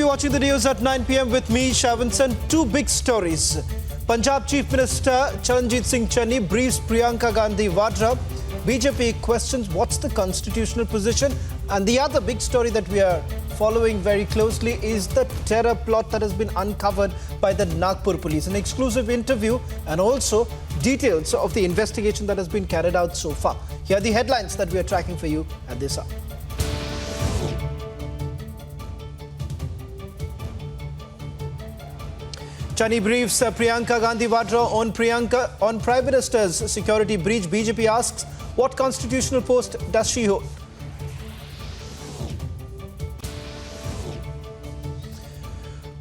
you're watching the news at 9 p.m. with me, Shavansan. Two big stories. Punjab Chief Minister Charanjit Singh Channi briefs Priyanka Gandhi Vadra. BJP questions what's the constitutional position. And the other big story that we are following very closely is the terror plot that has been uncovered by the Nagpur police. An exclusive interview and also details of the investigation that has been carried out so far. Here are the headlines that we are tracking for you at this hour. Channi briefs Priyanka Gandhi Vadra on Prime Minister's security breach. BJP asks, what constitutional post does she hold?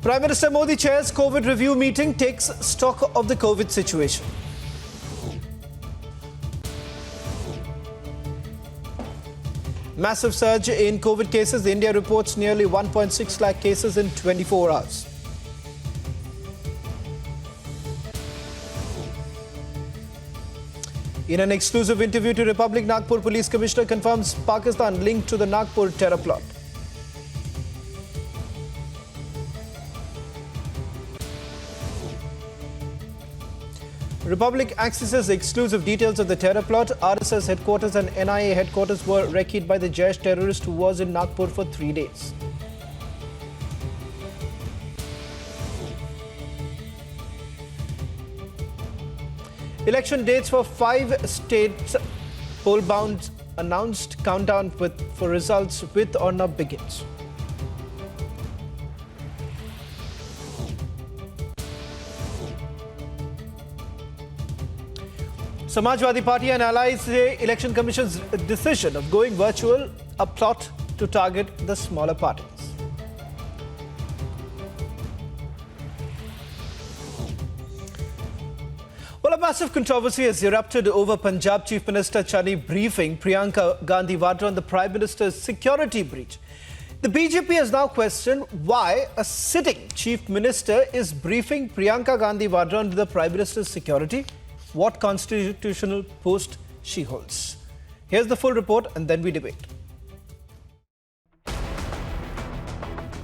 Prime Minister Modi chairs COVID review meeting, takes stock of the COVID situation. Massive surge in COVID cases. India reports nearly 1.6 lakh cases in 24 hours. In an exclusive interview to Republic, Nagpur Police Commissioner confirms Pakistan linked to the Nagpur terror plot. Republic accesses exclusive details of the terror plot. RSS headquarters and NIA headquarters were wrecked by the Jaish terrorist who was in Nagpur for 3 days. Election dates for 5 states. Poll-bound announced. Countdown for results with or not begins. Samajwadi Party and allies say Election Commission's decision of going virtual a plot to target the smaller parties. Well, a massive controversy has erupted over Punjab Chief Minister Channi briefing Priyanka Gandhi Vadra on the Prime Minister's security breach. The BJP has now questioned why a sitting Chief Minister is briefing Priyanka Gandhi Vadra on the Prime Minister's security, what constitutional post she holds. Here's the full report and then we debate.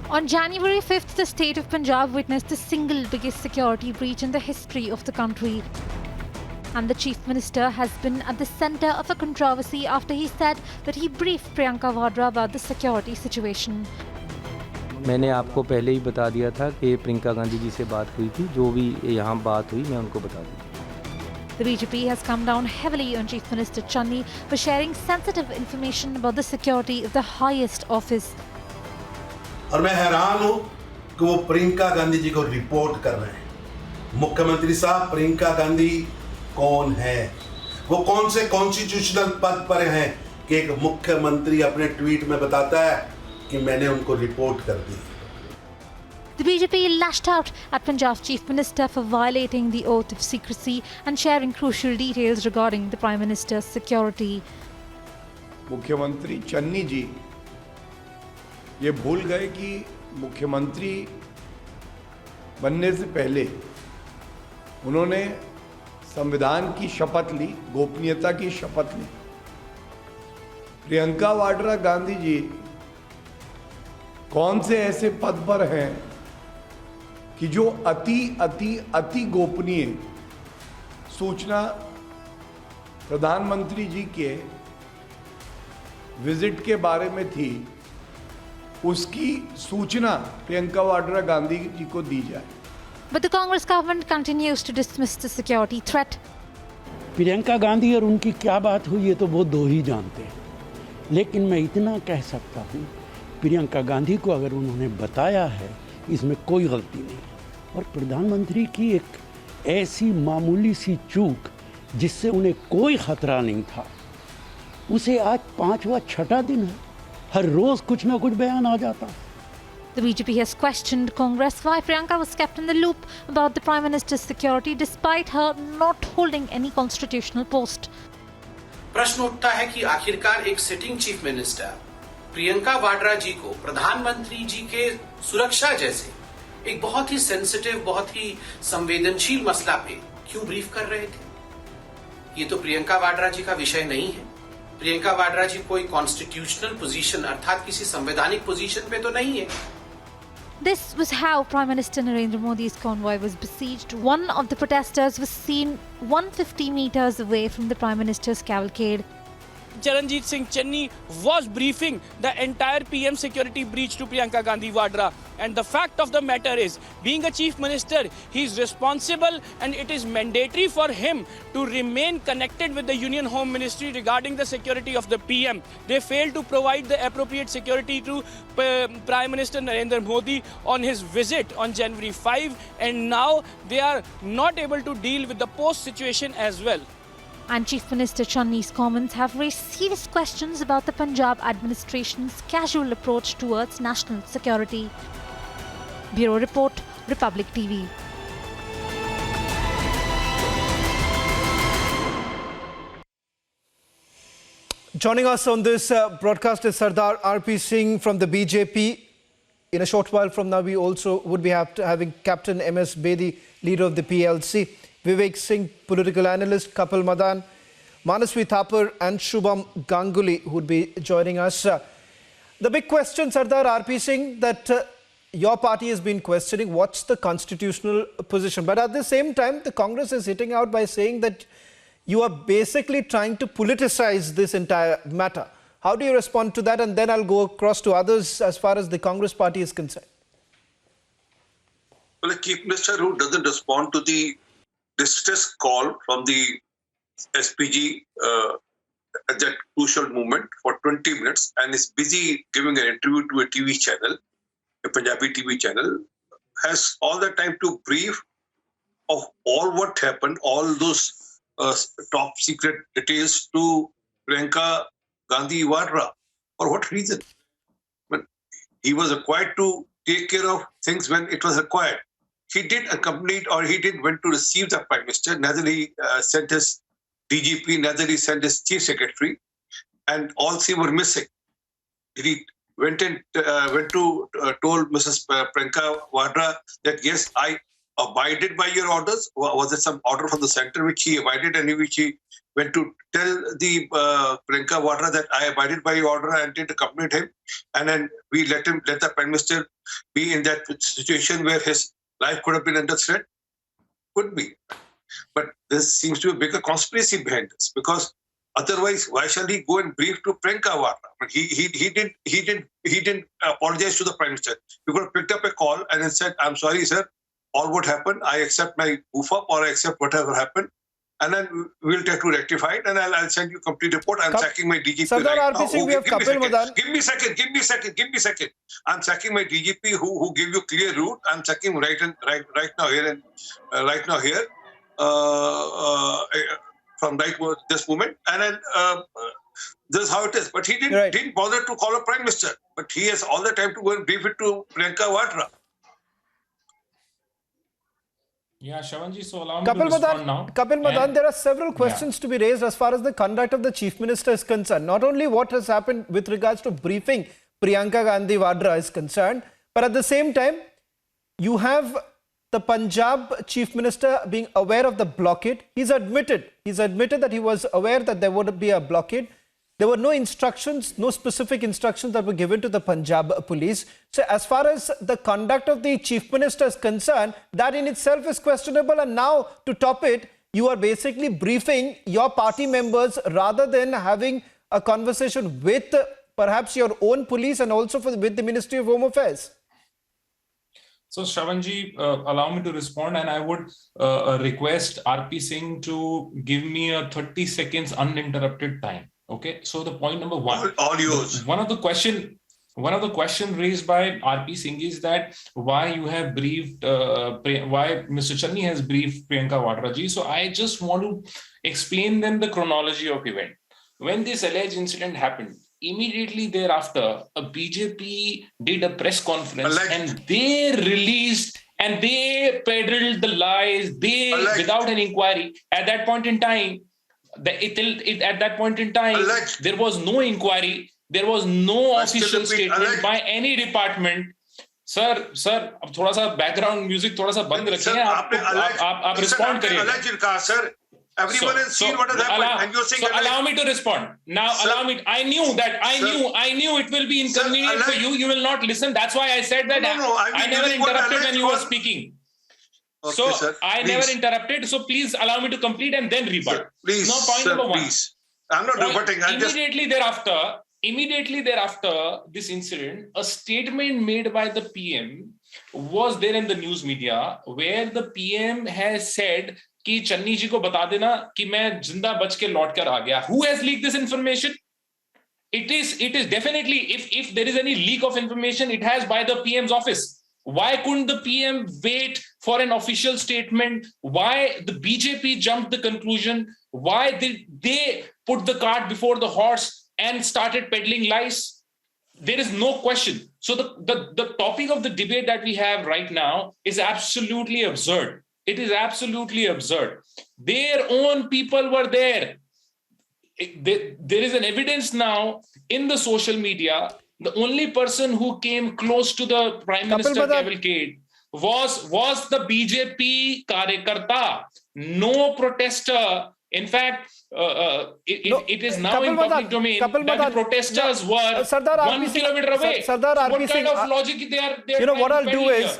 On January 5th, the state of Punjab witnessed the single biggest security breach in the history of the country. And the Chief Minister has been at the centre of a controversy after he said that he briefed Priyanka Vadra about the security situation. मैंने आपको पहले ही बता दिया था कि प्रियंका गांधी जी से बात हुई थी, जो भी यहाँ बात हुई मैं उनको बता दूँ. The BJP has come down heavily on Chief Minister Channi for sharing sensitive information about the security of the highest office. और मैं हैरान हूं कि वो प्रियंका गांधी जी को रिपोर्ट कर रहे हैं. मुख्यमंत्री साहब, प्रियंका गांधी कौन है? वो कौन से कॉन्स्टिट्यूशनल पद पर हैं कि एक मुख्यमंत्री अपने ट्वीट में बताता है कि मैंने उनको रिपोर्ट कर दी. The BJP lashed out at Punjab's Chief Minister for violating the oath of secrecy and sharing crucial details regarding the Prime Minister's security. मुख्यमंत्री चन्नी जी ये भूल गए कि मुख्यमंत्री बनने से पहले उन्होंने संविधान की शपथ ली, गोपनीयता की शपथ ली. प्रियंका वाड्रा गांधी जी कौन से ऐसे पद पर हैं कि जो अति गोपनीय सूचना प्रधानमंत्री जी के विजिट के बारे में थी, उसकी सूचना प्रियंका वाड्रा गांधी जी को दी जाए. But the Congress government continues to dismiss the security threat. Priyanka Gandhi और उनकी क्या बात हुई है तो वो दो ही जानते हैं, लेकिन मैं इतना कह सकता हूँ, प्रियंका गांधी को अगर उन्होंने बताया है इसमें कोई गलती नहीं. और प्रधानमंत्री की एक ऐसी मामूली सी चूक जिससे उन्हें कोई खतरा नहीं था, उसे आज 5वां 6ठा दिन है, हर रोज कुछ ना कुछ बयान आ जाता. The BJP has questioned Congress why Priyanka was kept in the loop about the Prime Minister's security despite her not holding any constitutional post. प्रश्न उठता है कि आखिरकार एक sitting chief minister Priyanka Vadra ji को प्रधानमंत्री जी के सुरक्षा जैसे एक बहुत ही सेंसिटिव, बहुत ही संवेदनशील मसला पे क्यों ब्रीफ कर रहे थे? ये तो प्रियंका वाड्रा जी का विषय नहीं है. प्रियंका वाड्रा जी कोई कॉन्स्टिट्यूशनल पोजीशन अर्थात किसी संवैधानिक पोजीशन पे तो नहीं है. This was how Prime Minister Narendra Modi's convoy was besieged. One of the protesters was seen 150 meters away from the Prime Minister's cavalcade. Charanjit Singh Channi was briefing the entire PM security breach to Priyanka Gandhi Vadra. And the fact of the matter is, being a chief minister, he is responsible and it is mandatory for him to remain connected with the Union Home Ministry regarding the security of the PM. They failed to provide the appropriate security to Prime Minister Narendra Modi on his visit on January 5, and now they are not able to deal with the post situation as well. And Chief Minister Channi's comments have raised serious questions about the Punjab administration's casual approach towards national security. Bureau Report, Republic TV. Joining us on this broadcast is Sardar RP Singh from the BJP. In a short while from now, we also would be having Captain MS Bedi, leader of the PLC, Vivek Singh, political analyst, Kapil Madan, Manasvi Thapar and Shubham Ganguly would be joining us. The big question, Sardar RP Singh, that your party has been questioning what's the constitutional position. But at the same time, the Congress is hitting out by saying that you are basically trying to politicize this entire matter. How do you respond to that? And then I'll go across to others as far as the Congress party is concerned. Well, a chief minister who doesn't respond to the distress call from the SPG at that crucial moment for 20 minutes and is busy giving an interview to a TV channel, a Punjabi TV channel, has all the time to brief of all what happened, all those top secret details to Priyanka Gandhi Vadra. For what reason? But he was required to take care of things when it was required. He did accompany or he did went to receive the Prime Minister. Neither he sent his DGP, neither he sent his Chief Secretary, and all three were missing. He went to told Mrs. Priyanka Vadra that yes, I abided by your orders. Was there some order from the center which he abided and which he went to tell the Priyanka Vadra that I abided by your order and did accompany him, and then we let the Prime Minister be in that situation where his life could have been under threat? Could be. But there seems to be a bigger conspiracy behind this, because otherwise, why shall he go and brief to Priyanka Vadra? But he didn't apologize to the Prime Minister. He could have picked up a call and then said, "I'm sorry, sir. All what happened, I accept my goof up or I accept whatever happened, and then we'll try to rectify it, and I'll send you a complete report. I'm sacking my DGP Sardar right RP Singh, now. we have Kapil Madan. Give me a second. I'm sacking my DGP who gave you clear route. I'm sacking right now here from this moment, and then this is how it is. But he didn't bother to call a Prime Minister, but he has all the time to go and brief it to Priyanka Vadra. Yeah, Shravanji, so allow me to respond now. Kapil Madan, there are several questions to be raised as far as the conduct of the Chief Minister is concerned. Not only what has happened with regards to briefing Priyanka Gandhi Vadra is concerned, but at the same time, you have the Punjab Chief Minister being aware of the blockade. He's admitted that he was aware that there would be a blockade. There were no instructions, no specific instructions that were given to the Punjab police. So as far as the conduct of the Chief Minister is concerned, that in itself is questionable. And now to top it, you are basically briefing your party members rather than having a conversation with perhaps your own police and also with the Ministry of Home Affairs. So Shravanji, allow me to respond, and I would request RP Singh to give me a 30 seconds uninterrupted time. Okay, so the point number one, all yours. One of the question raised by RP Singh is that why you have briefed, why Mr. Channi has briefed Priyanka Vadra ji. So I just want to explain them the chronology of event. When this alleged incident happened, immediately thereafter, a BJP did a press conference and they released and they peddled the lies. Without an inquiry at that point in time. At that point in time, there was no inquiry, there was no official statement by any department. Sir, अब थोड़ा सा background music थोड़ा सा बंद रखिए, आप respond करिए. Sir, Everyone has seen what has happened, and you're saying. So allow me to respond. Now, Sir, allow me. I knew that. I knew it will be inconvenient for you. You will not listen. That's why I said that. I never interrupted when you were speaking. Okay, So sir, I never interrupted. So please allow me to complete and then rebut. Sir, please, now, point sir, number one. please. I'm not rebutting. I'm just. Immediately thereafter this incident, a statement made by the PM was there in the news media where the PM has said कि चन्नी जी को बता देना कि मैं जिंदा बच के लौट कर आ गया. Who has leaked this information? It is definitely, if there is any leak of information, it has by the PM's office. Why couldn't the PM wait for an official statement? Why the BJP jumped the conclusion? Why did they put the cart before the horse and started peddling lies? There is no question. So the topic of the debate that we have right now is absolutely absurd. It is absolutely absurd. Their own people were there. There is an evidence now in the social media. The only person who came close to the Prime Minister cavalcade was the BJP Karyakarta, no protester. In fact, it is now in public domain that the protesters were 1 kilometer away. What kind of logic they are? You know what I'll do is,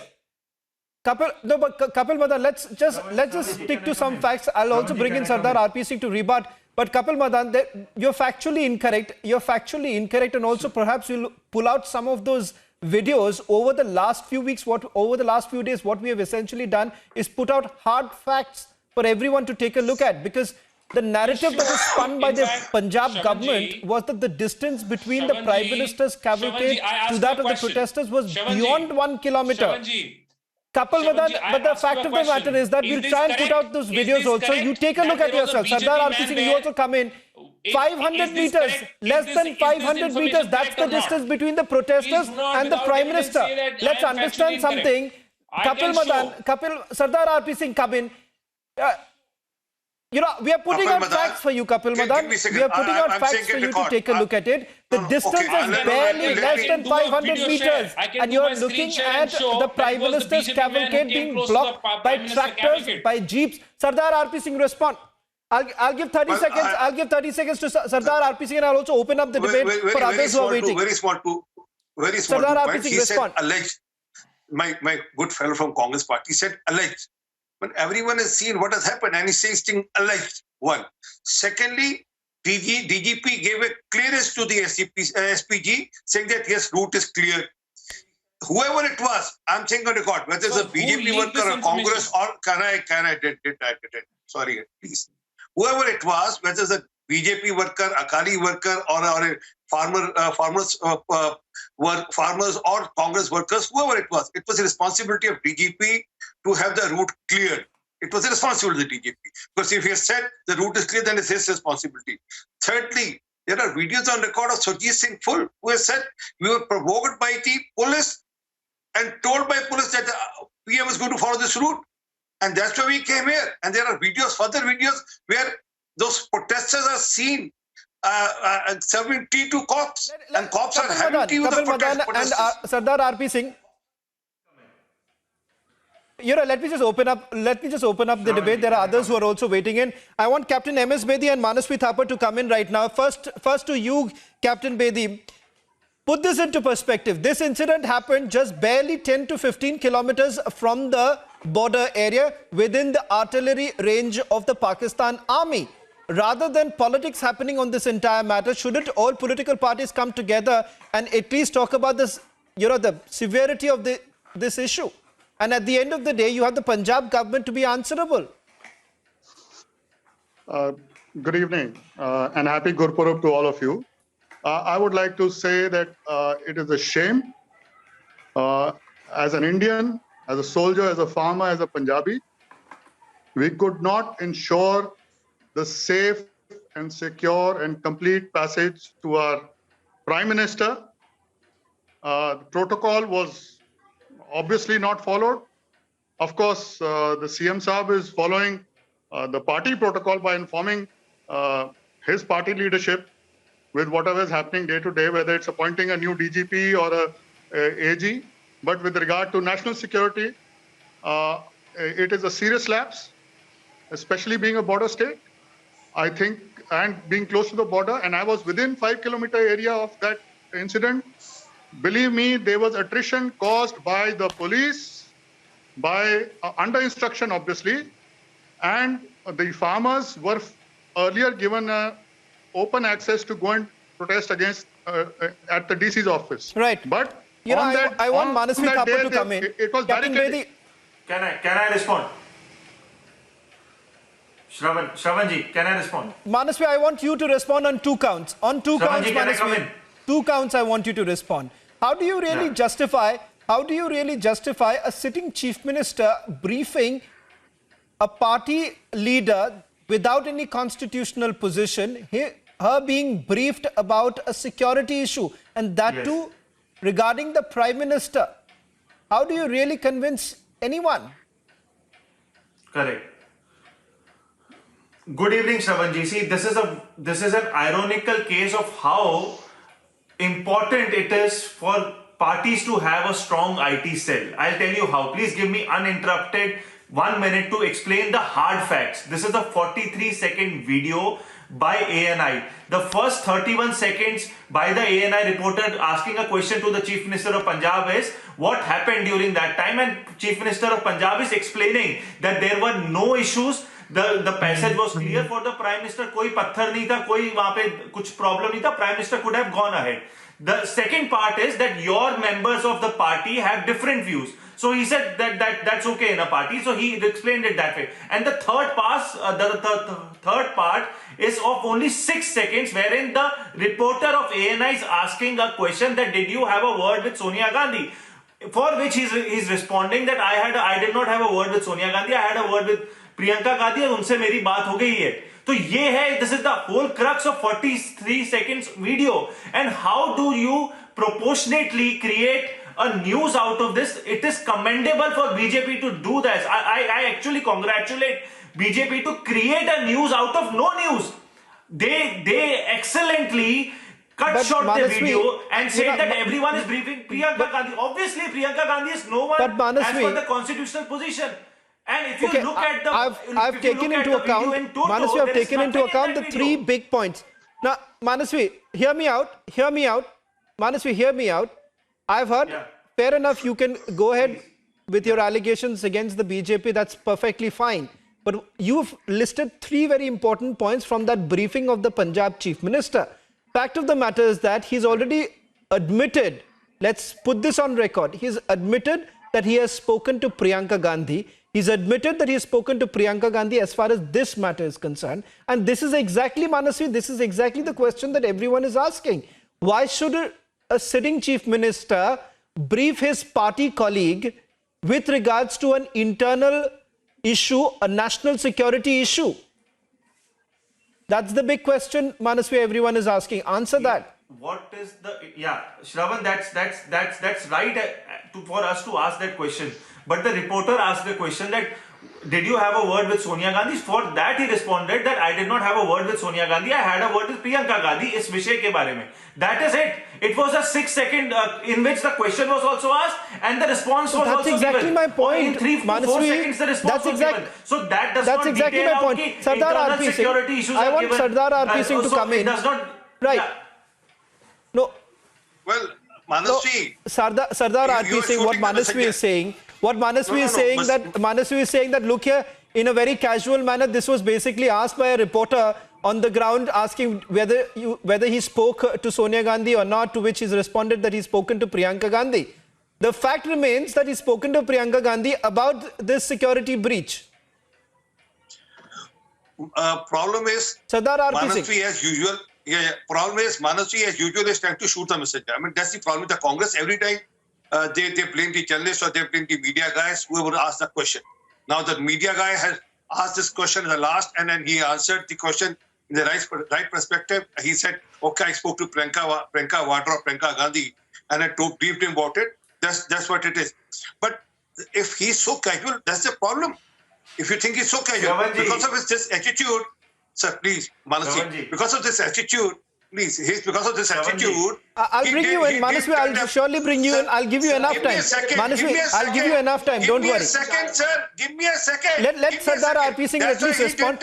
Kapil Madan, let's just stick to some facts. I'll also bring in Sardar RP Singh to rebut. But Kapil Madan, you're factually incorrect. You're factually incorrect, and also perhaps we'll pull out some of those videos over the last few weeks. Over the last few days, what we have essentially done is put out hard facts for everyone to take a look at, because the narrative that was spun by the Punjab government was that the distance between the Prime Minister's cavalcade to that of the protesters was beyond 1 kilometer. Kapil Madan, but the fact of the matter is that we'll try and put out those videos also. You take a look at yourself. Sardar RP Singh, you also come in. 500 meters, less than 500 meters, that's the distance between the protesters and the Prime Minister. Let's understand something. Kapil Madan, Sardar RP Singh, come in. You know, we are putting out facts for you, Kapil Madan. We are putting out facts for you to take a look at it. The distance is barely less than 500 meters. And you are looking at the Prime Minister's cavalcade being blocked by tractors, by jeeps. Sardar RP Singh, respond. I'll give 30 seconds. I'll give 30 seconds to Sardar RP Singh, and I'll also open up the debate for others who are waiting. Very small Sardar RP Singh, he respond. said alleged. My good fellow from Congress party said alleged. But everyone has seen what has happened, and he says thing alleged. One. Secondly, DGP gave a clearance to the SPG, saying that yes, route is clear. Whoever it was, I'm saying on record, whether it's a BJP worker or Congress or can I sorry, please. Whoever it was, whether it's a BJP worker, Akali worker, or a farmers or Congress workers, whoever it was the responsibility of DGP to have the route cleared. It was the responsibility of the DGP. Because if he has said the route is clear, then it's his responsibility. Thirdly, there are videos on record of Surjit Singh Phul, who has said we were provoked by the police and told by police that the PM is going to follow this route. And that's why we came here. And there are videos, further videos, where those protesters are seen serving tea to cops, and cops are having tea with the protesters. And Sardar RP Singh, you know, let me just open up the debate. There are others who are also waiting in. I want Captain MS Bedi and Manasvi Thapar to come in right now. First to you, Captain Bedi. Put this into perspective. This incident happened just barely 10 to 15 kilometers from the border area within the artillery range of the Pakistan Army. Rather than politics happening on this entire matter, shouldn't all political parties come together and at least talk about this, you know, the severity of this issue? And at the end of the day, you have the Punjab government to be answerable. Good evening and happy Gurpurab to all of you. I would like to say that it is a shame as an Indian, as a soldier, as a farmer, as a Punjabi, we could not ensure the safe and secure and complete passage to our Prime Minister. The protocol was obviously not followed. Of course, the CM Saab is following the party protocol by informing his party leadership with whatever is happening day to day, whether it's appointing a new DGP or a AG. But with regard to national security, it is a serious lapse, especially being a border state. I think, and being close to the border, and I was within 5-kilometer area of that incident. Believe me, there was attrition caused by the police, by under instruction, obviously, and the farmers were earlier given open access to go and protest against at the DC's office. Right. But you know, I want Manasvi Thapar to come in. It was Captain barricaded. Can I respond? Shravanji, can I respond? Manasvi, I want you to respond on 2 counts. On 2 counts, Shravanji, can I come Manasvi, in? 2 counts I want you to respond. How do you really justify a sitting chief minister briefing a party leader without any constitutional position, her being briefed about a security issue, and that too regarding the Prime Minister? How do you really convince anyone? Correct. Good evening, Shravanji. See, this is an ironical case of how important it is for parties to have a strong IT cell. I'll tell you how. Please give me uninterrupted 1 minute to explain the hard facts. This is a 43-second video by ANI. The first 31 seconds by the ANI reporter asking a question to the Chief Minister of Punjab is what happened during that time, and Chief Minister of Punjab is explaining that there were no issues. The passage was clear for the Prime Minister. कोई पत्थर नहीं था, कोई वहाँ पे कुछ problem नहीं था. Prime Minister could have gone ahead. The second part is that your members of the party have different views. So he said that's okay in a party. So he explained it that way. And the third third part is of only 6 seconds, wherein the reporter of ANI is asking a question that did you have a word with Sonia Gandhi? For which he's responding that I did not have a word with Sonia Gandhi. I had a word with Priyanka Gandhi और उनसे मेरी बात हो गई है. तो ये है, this is the whole crux of 43 seconds video. And how do you proportionately create a news out of this? It is commendable for BJP to do this. I actually congratulate BJP to create a news out of no news. They excellently cut short the video and said that everyone is briefing Priyanka Gandhi. Obviously, Priyanka Gandhi is no one as per the constitutional position. And if you look at the, I've taken into account, Manasvi, I've taken into account the 3 big points. Now, Manasvi, hear me out. Manasvi, hear me out. I've heard, fair enough, you can go ahead with your allegations against the BJP, that's perfectly fine. But you've listed 3 very important points from that briefing of the Punjab Chief Minister. Fact of the matter is that he's already admitted, let's put this on record, he's admitted that he has spoken to Priyanka Gandhi. He's admitted that he has spoken to Priyanka Gandhi as far as this matter is concerned. And this is exactly, Manasvi, this is exactly the question that everyone is asking. Why should a sitting chief minister brief his party colleague with regards to an internal issue, a national security issue? That's the big question, Manasvi, everyone is asking. Answer that. What is the, Shravan, that's right for us to ask that question. But the reporter asked the question that, did you have a word with Sonia Gandhi? For that he responded that I did not have a word with Sonia Gandhi. I had a word with Priyanka Gandhi इस विषय के बारे में. That is it. It was a 6-second in which the question was also asked and the response was also given. That's exactly my point. In 3-4 seconds the response was given. So that does not detail out the internal security issues I are want given. Sardar RP Singh to come in. Does not, right. No. Well, Manasvi, Sardar RP Singh, what Manasvi is saying, Manasvi is saying that look here, in a very casual manner, this was basically asked by a reporter on the ground asking whether he spoke to Sonia Gandhi or not, to which he's responded that he's spoken to Priyanka Gandhi. The fact remains that he's spoken to Priyanka Gandhi about this security breach. Problem is, Sardar RP Manasvi Singh. as usual. Problem is Manasvi as usual is trying to shoot the messenger. I mean, that's the problem with the Congress. Every time they blame the journalists or they blame the media guys, whoever asked the question. Now the media guy has asked this question in the last, and then he answered the question in the right perspective. He said, okay, I spoke to Priyanka Vadra, Priyanka Gandhi, and I briefed him about it. That's what it is. But if he's so casual, that's the problem. If you think he's so casual, because of this attitude, sir, please, Manasvi, because of this attitude, Please, because of this attitude. I'll bring you in, Manasvi. I'll surely bring you in. I'll give you enough time. Manasvi, I'll give you enough time. Don't worry. Give me a second, sir. Give me a second. Let Sardar RP Singh at least respond.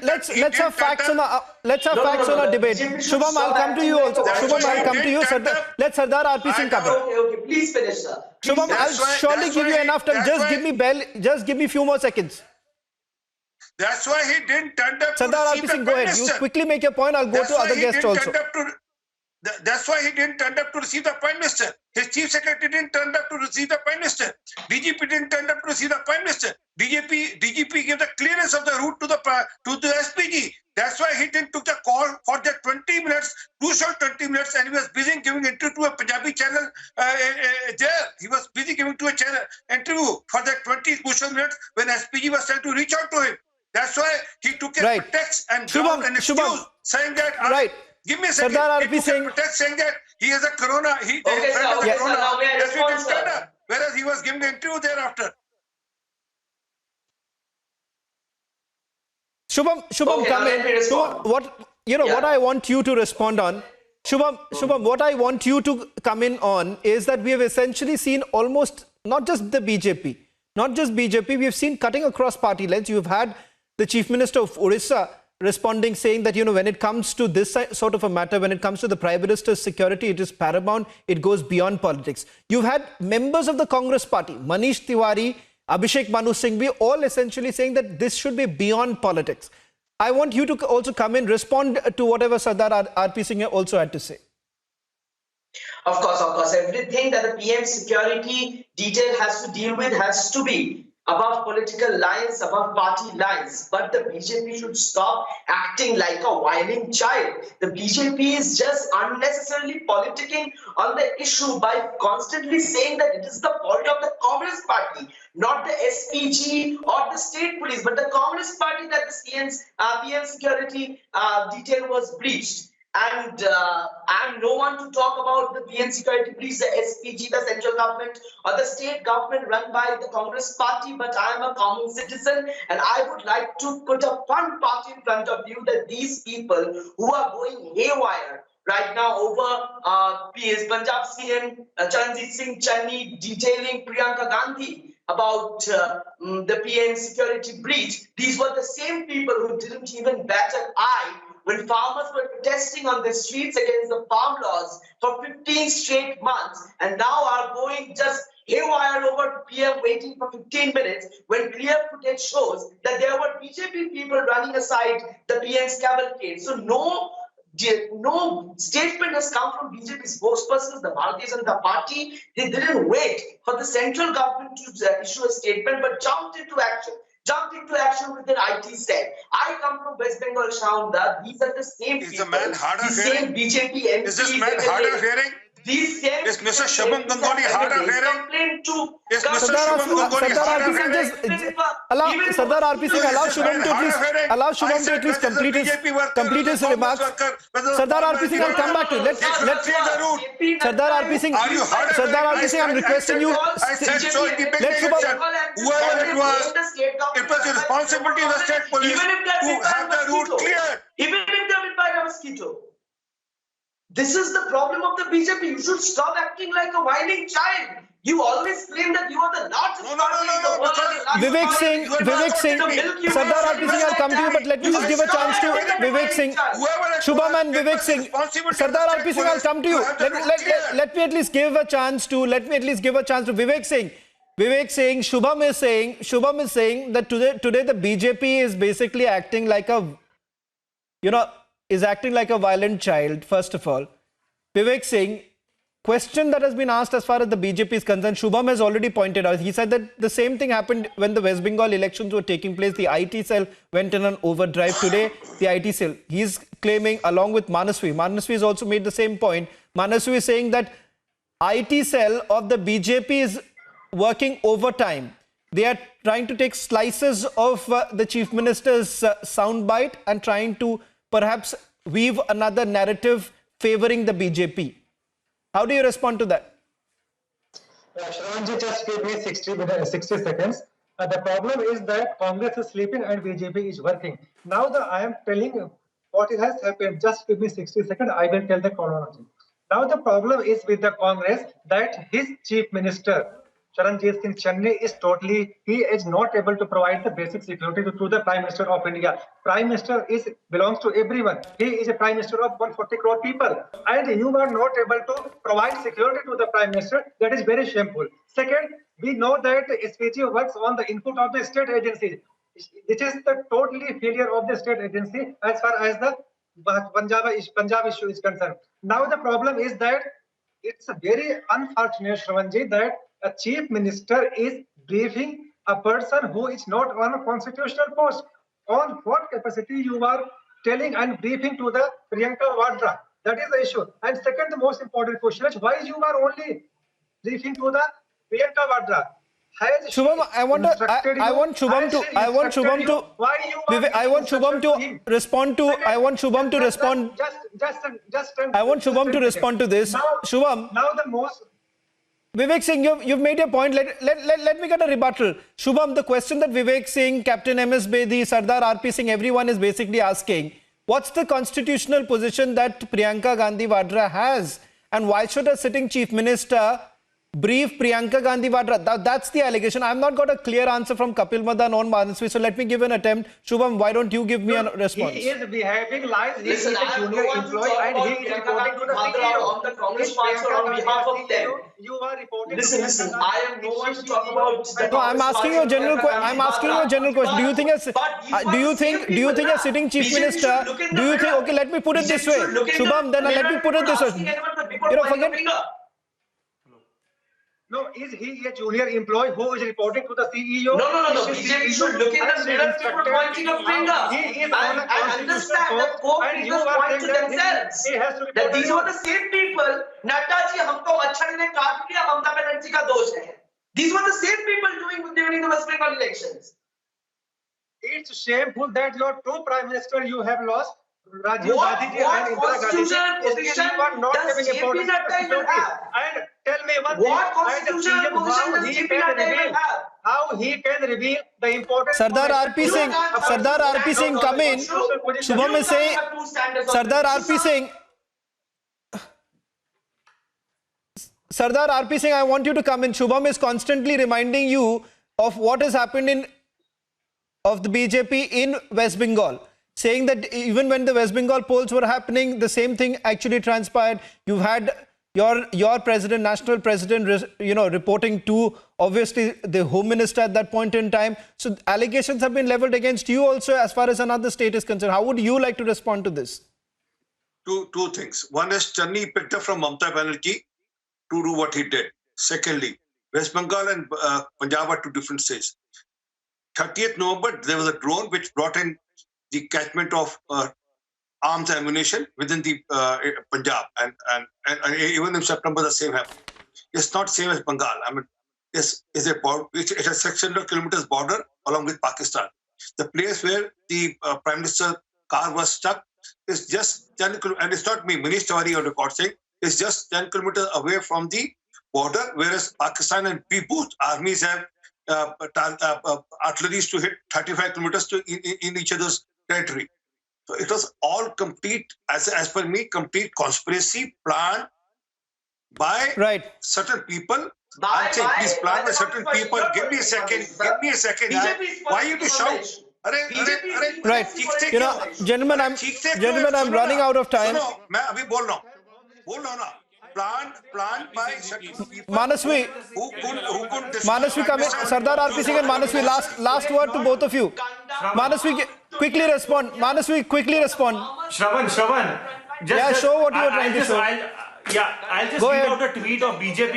Let's have facts on our debate. Shubham, I'll come to you also. Shubham, I'll come to you. Let Sardar RP Singh come. Okay. Please finish, sir. Shubham, I'll surely give you enough time. Just give me a few more seconds. That's why he didn't turn up Sardar to RP receive the Singh, go Prime ahead. You Minister. quickly make your point. I'll go to other guests also. That's why he didn't turn up to receive the Prime Minister. His Chief Secretary didn't turn up to receive the Prime Minister. DGP didn't turn up to receive the Prime Minister. DGP gave the clearance of the route to the SPG. That's why he didn't took the call for the 20 minutes, crucial 20 minutes, and he was busy giving interview to a Punjabi channel there. He was busy giving to a channel interview for the 20 crucial minutes when SPG was trying to reach out to him. That's why he took a pretext and dropped an excuse saying that. Right. Give me a second. Sardar He RP took a Singh pretext saying that he has a corona. He Okay, sir. corona. Now may I That's respond, what he sir? turned up. Whereas he was giving the interview thereafter. Shubham, Okay, come now let in. me respond. Shubham, what I want you to respond on, Shubham, what I want you to come in on is that we have essentially seen almost not just BJP, we have seen cutting across party lines. You've had the Chief Minister of Orissa responding, saying that, when it comes to this sort of a matter, when it comes to the Prime Minister's security, it is paramount. It goes beyond politics. You've had members of the Congress party, Manish Tiwari, Abhishek Manu Singhvi, all essentially saying that this should be beyond politics. I want you to also come in, respond to whatever Sardar RP Singh also had to say. Of course. Everything that the PM security detail has to deal with has to be above political lines, above party lines. But the BJP should stop acting like a whining child. The BJP is just unnecessarily politicking on the issue by constantly saying that it is the fault of the Congress party, not the SPG or the state police, but the Congress party that the PM security detail was breached. And I'm no one to talk about the PM security breach, the SPG, the central government or the state government run by the Congress party, but I am a common citizen and I would like to put a fun part in front of you that these people who are going haywire right now over Punjab CM Charanjit Singh Channi detailing Priyanka Gandhi about the PM security breach, these were the same people who didn't even bat an eye when farmers were protesting on the streets against the farm laws for 15 straight months and now are going just haywire over to PM waiting for 15 minutes when clear footage shows that there were BJP people running aside the PM's cavalcade. So no statement has come from BJP spokespersons, the Bharatiya Janata Party. They didn't wait for the central government to issue a statement but jumped into action with their IT cell. I come from West Bengal, Shaunda. These are the same people. Is the man hard of hearing? Same BJP MPs. Is this man hard of hearing? These same Is Mr. Shubham Ganguly hard of hearing? Is Mr. Shubham Ganguly hard of hearing? Sardar RP Singh, allow Shubham to at least complete his remarks. Sardar RP Singh, I'll come back to you. Sardar RP Singh, I'm requesting you. Let Shubham. Whoever it was the responsibility of the state police to have the route cleared. Even if they're bit by a mosquito. This is the problem of the BJP. You should stop acting like a whining child. You always claim that you are the largest party in the world. Vivek Singh, Sardar RP Singh, I'll come to you, but let me just give a chance to Vivek Singh. Shubham and Vivek Singh. Sardar RP Singh, I'll come to you. Let me at least give a chance to Vivek Singh. Vivek Singh, Shubham is saying that today the BJP is basically acting like a violent child, first of all. Vivek Singh, question that has been asked as far as the BJP is concerned, Shubham has already pointed out. He said that the same thing happened when the West Bengal elections were taking place. The IT cell went in an overdrive. Today, the IT cell, he's claiming, along with Manasvi has also made the same point. Manasvi is saying that IT cell of the BJP is working overtime. They are trying to take slices of the Chief Minister's soundbite and trying to perhaps weave another narrative favoring the BJP. How do you respond to that? Shravanji, just give me 60 seconds. The problem is that Congress is sleeping and BJP is working. Now I am telling what has happened. Just give me 60 seconds. I will tell the chronology. Now the problem is with the Congress that his chief minister Charanjit Singh Channi he is not able to provide the basic security to the Prime Minister of India. Prime Minister belongs to everyone. He is a Prime Minister of 140 crore people, and you are not able to provide security to the Prime Minister. That is very shameful. Second, we know that SPG works on the input of the state agencies. This is the totally failure of the state agency as far as the Punjab issue is concerned. Now the problem is that it's very unfortunate, Shravanji, that a chief minister is briefing a person who is not on a constitutional post. On what capacity you are telling and briefing to the Priyanka Vadra? That is the issue. And second, the most important question is why you are only briefing to the Priyanka Vadra? Shubham, I want Shubham to respond to this. Shubham, now the most. Vivek Singh, you've made your point. Let me get a rebuttal. Shubham, the question that Vivek Singh, Captain MS Bedi, Sardar RP Singh, everyone is basically asking, what's the constitutional position that Priyanka Gandhi Vadra has? And why should a sitting chief minister brief Priyanka Gandhi Vadra? That's the allegation. I've not got a clear answer from Kapil Madan on Manaswi, so let me give an attempt. Shubham, why don't you give me a response? He is behaving like he is a junior employee and he is reporting to the CEO. On the Congress sponsor on behalf of them. You are reporting. Listen. I am no one to talk about. No, I'm asking you a general question. I'm asking you a general question. Do you think a sitting chief minister? Do you think? Okay, let me put it this way, Shubham. Then let me put it this way. Forget. No, is he a junior employee who is reporting to the CEO? No. BJP should look in the mirror before pointing a finger. And understand that four fingers point to themselves. That these were the same people. Nadda ji, humko machhar ne kaat liya, Mamata Banerjee ka dosh hai. These were the same people during the West Bengal elections. It's shameful that your two prime minister you have lost. Rajiv Gandhi ji and Indira Gandhi ji. Position You are not does having JP Nadda even have? And tell me one What thing. constitutional position does JP Nadda even have? How he can reveal the important. Sardar RP Singh, come in. Shubham is saying, Sardar RP Singh, I want you to come in. Shubham is constantly reminding you of what has happened of the BJP in West Bengal, saying that even when the West Bengal polls were happening, the same thing actually transpired. You've had your president, national president, reporting to obviously the home minister at that point in time. So allegations have been leveled against you also as far as another state is concerned. How would you like to respond to this? Two things. One is Channi picked up from Mamata Banerjee to do what he did. Secondly, West Bengal and Punjab are two different states. 30th November, there was a drone which brought in the catchment of arms and ammunition within the Punjab, and even in September the same happened. It's not same as Bengal. I mean, it's a 600 kilometers border along with Pakistan. The place where the Prime Minister car was stuck is just 10 kilometers, and it's not me, Manish Tiwari on record saying, it's just 10 kilometers away from the border, whereas Pakistan and both armies have artilleries to hit 35 kilometers in each other's territory. So it was all complete, as per me, complete conspiracy planned by certain people. I'm saying this plan by certain people. Give me a second. Why you to shout? Right. Gentlemen, I'm running out of time. मैं अभी बोल रहा हूँ. Planned by certain people. Manaswi, come in. Sardar RP Singh and Manaswi, last word to both of you. Manaswi, quickly respond. Shravan. Show what you are trying to show. I'll just read out a tweet of BJP.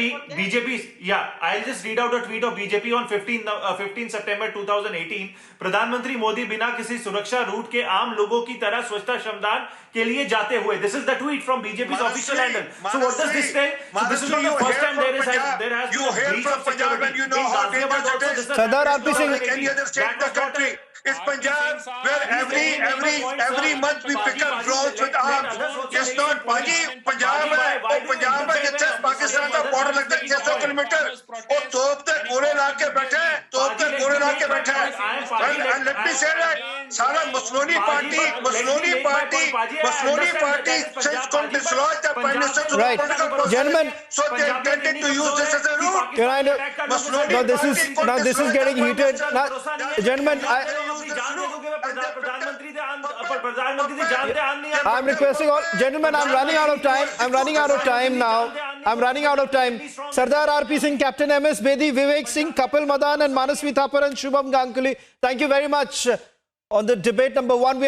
I'll just read out a tweet of BJP on 15 September 2018. प्रधानमंत्री मोदी बिना किसी सुरक्षा root के आम लोगों की तरह स्वच्छता श्रमदान के लिए जाते हुए. This is the tweet from BJP's official handle. So what does this tell? So this is not the first time there has been a breach of security. You know how dangerous it is. Sardar RP Singh. Any other state in the country. is Punjab, where every month we pick up drones with arms. It's not Paji, Punjab है, वो Punjab है जिससे पाकिस्तान का border लगता है 600 kilometre. वो तोप तक गोले ला के बैठे हैं, तोप तक गोले ला के बैठे हैं. And let me say that सारा Mussolini party since could dislodge the Prime Minister to Right. the political process. Gentlemen. So they intended to use this as a route. Can I know? Now this is getting heated. Now, gentlemen, I'm requesting all gentlemen. I'm running out of time. I'm running out of time now. Sardar RP Singh, Captain MS Bedi, Vivek Singh, Kapil Madan, and Manasvi Thapar and Shubham Ganguly. Thank you very much. On the debate number 1.